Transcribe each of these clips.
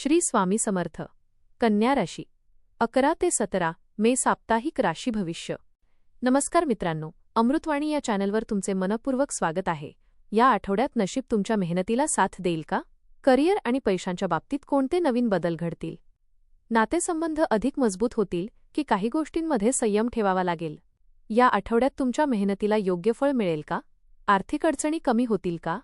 श्री स्वामी समर्थ. कन्या राशी 11 ते 17 मे साप्ताहिक राशी भविष्य. नमस्कार मित्रांनो, अमृतवाणी या चॅनलवर तुमचे मनपूर्वक स्वागत आहे. या आठवड्यात नशीब तुमच्या मेहनतीला साथ देईल का? करिअर आणि पैशांच्या बाबतीत कोणते नवीन बदल घडतील? नातेसंबंध अधिक मजबूत होतील की काही गोष्टींमध्ये संयम ठेवावा लागेल? या आठवड्यात तुमच्या मेहनतीला योग्य फळ मिळेल का? आर्थिक अडचणी कमी होतील का?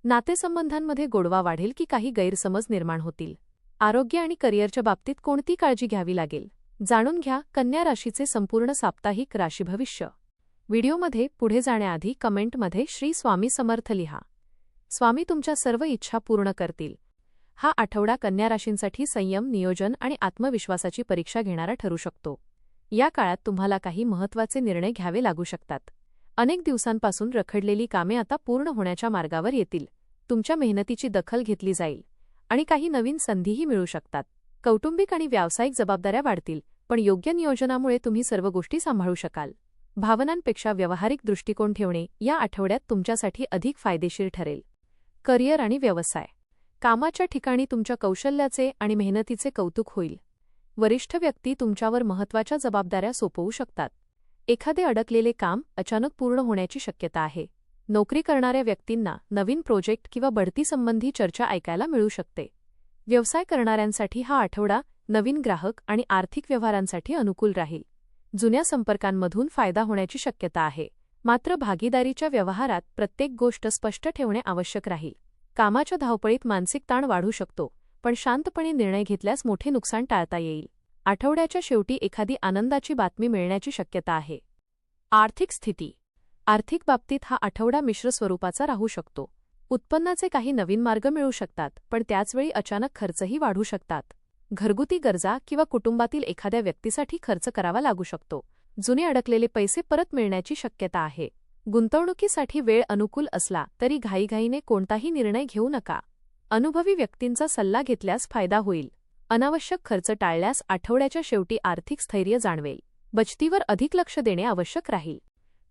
नातेसंबंधांमध्ये गोडवा वाढेल की काही गैरसमज निर्माण होतील? आरोग्य आणि करिअरच्या बाबतीत कोणती काळजी घ्यावी लागेल? जाणून घ्या कन्या राशीचे संपूर्ण साप्ताहिक राशी भविष्य. व्हिडिओमध्ये पुढे जाण्याआधी कमेंटमध्ये श्री स्वामी समर्थ लिहा. स्वामी तुमच्या सर्व इच्छा पूर्ण करतील. हा आठवडा कन्या राशींसाठी संयम, नियोजन आणि आत्मविश्वासाची परीक्षा घेणारा ठरू शकतो. या काळात तुम्हाला काही महत्त्वाचे निर्णय घ्यावे लागू शकतात. अनेक दिवसांपासून रखडलेली कामे आता पूर्ण होण्याच्या मार्गावर येतील. तुमच्या मेहनतीची दखल घेतली जाईल आणि काही नवीन संधीही मिळू शकतात. कौटुंबिक आणि व्यावसायिक जबाबदाऱ्या वाढतील, पण योग्य नियोजनामुळे तुम्ही सर्व गोष्टी सांभाळू शकाल. भावनांपेक्षा व्यावहारिक दृष्टिकोन ठेवणे या आठवड्यात तुमच्यासाठी अधिक फायदेशीर ठरेल. करिअर आणि व्यवसाय. कामाच्या ठिकाणी तुमच्या कौशल्याचे आणि मेहनतीचे कौतुक होईल. वरिष्ठ व्यक्ती तुमच्यावर महत्त्वाच्या जबाबदाऱ्या सोपवू शकतात. एखादे अडकलेले काम अचानक पूर्ण होण्याची शक्यता आहे. नोकरी करणाऱ्या व्यक्तींना नवीन प्रोजेक्ट किंवा बढतीसंबंधी चर्चा ऐकायला मिळू शकते. व्यवसाय करणाऱ्यांसाठी हा आठवडा नवीन ग्राहक आणि आर्थिक व्यवहारांसाठी अनुकूल राहील. जुन्या संपर्कांमधून फायदा होण्याची शक्यता आहे. मात्र भागीदारीच्या व्यवहारात प्रत्येक गोष्ट स्पष्ट ठेवणे आवश्यक राहील. कामाच्या धावपळीत मानसिक ताण वाढू शकतो, पण शांतपणे निर्णय घेतल्यास मोठे नुकसान टाळता येईल. आठवड्याच्या शेवटी एखादी आनंदाची बातमी मिळण्याची शक्यता आहे. आर्थिक स्थिती. आर्थिक बाबतीत हा आठवडा मिश्र स्वरूपाचा राहू शकतो. उत्पन्नाचे काही नवीन मार्ग मिळू शकतात, पण त्याचवेळी अचानक खर्चही वाढू शकतात. घरगुती गरजा किंवा कुटुंबातील एखाद्या व्यक्तीसाठी खर्च करावा लागू शकतो. जुने अडकलेले पैसे परत मिळण्याची शक्यता आहे. गुंतवणुकीसाठी वेळ अनुकूल असला तरी घाईघाईने कोणताही निर्णय घेऊ नका. अनुभवी व्यक्तींचा सल्ला घेतल्यास फायदा होईल. अनावश्यक खर्च टाळल्यास आठवड्याच्या शेवटी आर्थिक स्थैर्य जाणवेल. बचतीवर अधिक लक्ष देणे आवश्यक राहील.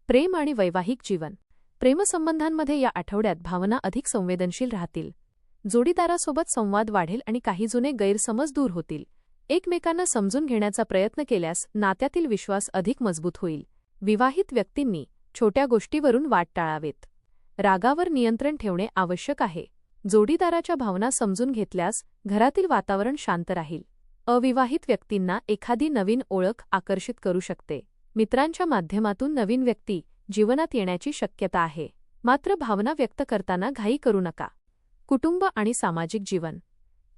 प्रेम आणि वैवाहिक जीवन. प्रेमसंबंधांमध्ये या आठवड्यात भावना अधिक संवेदनशील राहतील. जोडीदारासोबत संवाद वाढेल आणि काही जुने गैरसमज दूर होतील. एकमेकांना समजून घेण्याचा प्रयत्न केल्यास नात्यातील विश्वास अधिक मजबूत होईल. विवाहित व्यक्तींनी छोट्या गोष्टीवरून वाद टाळावेत. रागावर नियंत्रण ठेवणे आवश्यक आहे. जोडीदाराच्या भावना समजून घेतल्यास घरातील वातावरण शांत राहील. अविवाहित व्यक्तींना एखादी नवीन ओळख आकर्षित करू शकते. मित्रांच्या माध्यमातून नवीन व्यक्ती जीवनात येण्याची शक्यता आहे. मात्र भावना व्यक्त करताना घाई करू नका. कुटुंब आणि सामाजिक जीवन.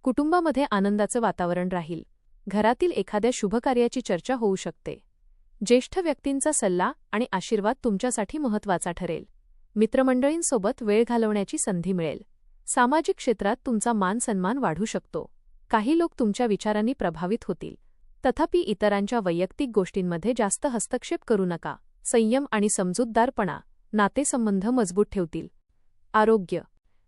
कुटुंबामध्ये आनंदाचं वातावरण राहील. घरातील एखाद्या शुभकार्याची चर्चा होऊ शकते. ज्येष्ठ व्यक्तींचा सल्ला आणि आशीर्वाद तुमच्यासाठी महत्त्वाचा ठरेल. मित्रमंडळींसोबत वेळ घालवण्याची संधी मिळेल. सामाजिक क्षेत्रात तुमचा मान सन्मान वाढू शकतो. काही लोक तुमच्या विचारांनी प्रभावित होतील. तथापि इतरांच्या वैयक्तिक गोष्टींमध्ये जास्त हस्तक्षेप करू नका. संयम आणि समजूतदारपणा नातेसंबंध मजबूत ठेवतील. आरोग्य.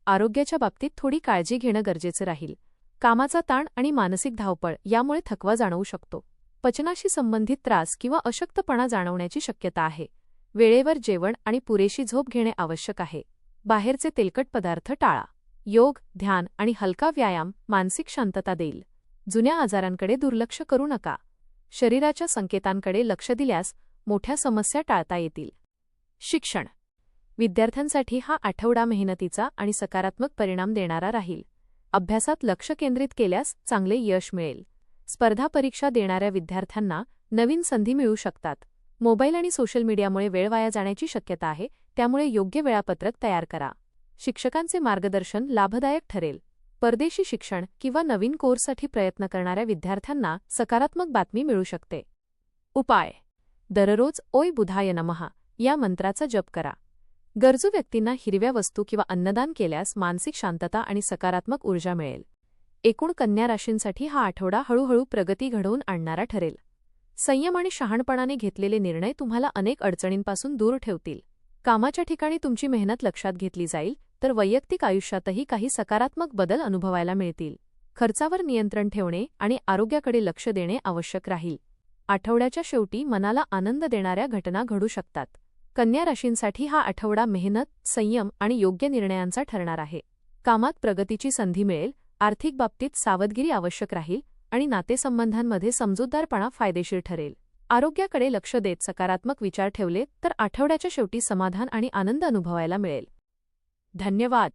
आरोग्याच्या बाबतीत थोडी काळजी घेणं गरजेचं राहील. कामाचा ताण आणि मानसिक धावपळ यामुळे थकवा जाणवू शकतो. पचनाशी संबंधित त्रास किंवा अशक्तपणा जाणवण्याची शक्यता आहे. वेळेवर जेवण आणि पुरेशी झोप घेणे आवश्यक आहे. बाहेरचे तेलकट पदार्थ टाळा. योग, ध्यान आणि हलका व्यायाम मानसिक शांतता देईल. जुन्या आजारांकडे दुर्लक्ष करू नका. शरीराच्या संकेतांकडे लक्ष दिल्यास मोठ्या समस्या टाळता येतील. शिक्षण. विद्यार्थ्यांसाठी हा आठवडा मेहनतीचा आणि सकारात्मक परिणाम देणारा राहील. अभ्यासात लक्ष केंद्रित केल्यास चांगले यश मिळेल. स्पर्धा परीक्षा देणाऱ्या विद्यार्थ्यांना नवीन संधी मिळू शकतात. मोबाईल आणि सोशल मीडियामुळे वेळ वाया जाण्याची शक्यता आहे, त्यामुळे योग्य वेळापत्रक तयार करा. शिक्षकांचे मार्गदर्शन लाभदायक ठरेल. परदेशी शिक्षण किंवा नवीन कोर्ससाठी प्रयत्न करणाऱ्या विद्यार्थ्यांना सकारात्मक बातमी मिळू शकते. उपाय. दररोज ओय बुधाय नमः या मंत्राचा जप करा. गरजू व्यक्तींना हिरव्या वस्तू किंवा अन्नदान केल्यास मानसिक शांतता आणि सकारात्मक ऊर्जा मिळेल. एकूण कन्या राशींसाठी हा आठवडा हळूहळू प्रगती घडवून आणणारा ठरेल. संयम आणि शहाणपणाने घेतलेले निर्णय तुम्हाला अनेक अडचणींपासून दूर ठेवतील. कामाच्या ठिकाणी तुमची मेहनत लक्षात घेतली जाईल, तर वैयक्तिक आयुष्यातही काही सकारात्मक बदल अनुभवायला मिळतील. खर्चावर नियंत्रण ठेवणे आणि आरोग्याकडे लक्ष देणे आवश्यक राहील. आठवड्याच्या शेवटी मनाला आनंद देणाऱ्या घटना घडू शकतात. कन्या राशींसाठी हा आठवडा मेहनत, संयम आणि योग्य निर्णयांचा ठरणार आहे. कामात प्रगतीची संधी मिळेल. आर्थिक बाबतीत सावधगिरी आवश्यक राहील आणि नातेसंबंधांमध्ये समजूतदारपणा फायदेशीर ठरेल. आरोग्याकडे लक्ष देत सकारात्मक विचार ठेवले तर आठवड्याच्या शेवटी समाधान आणि आनंद अनुभवायला मिळेल. धन्यवाद.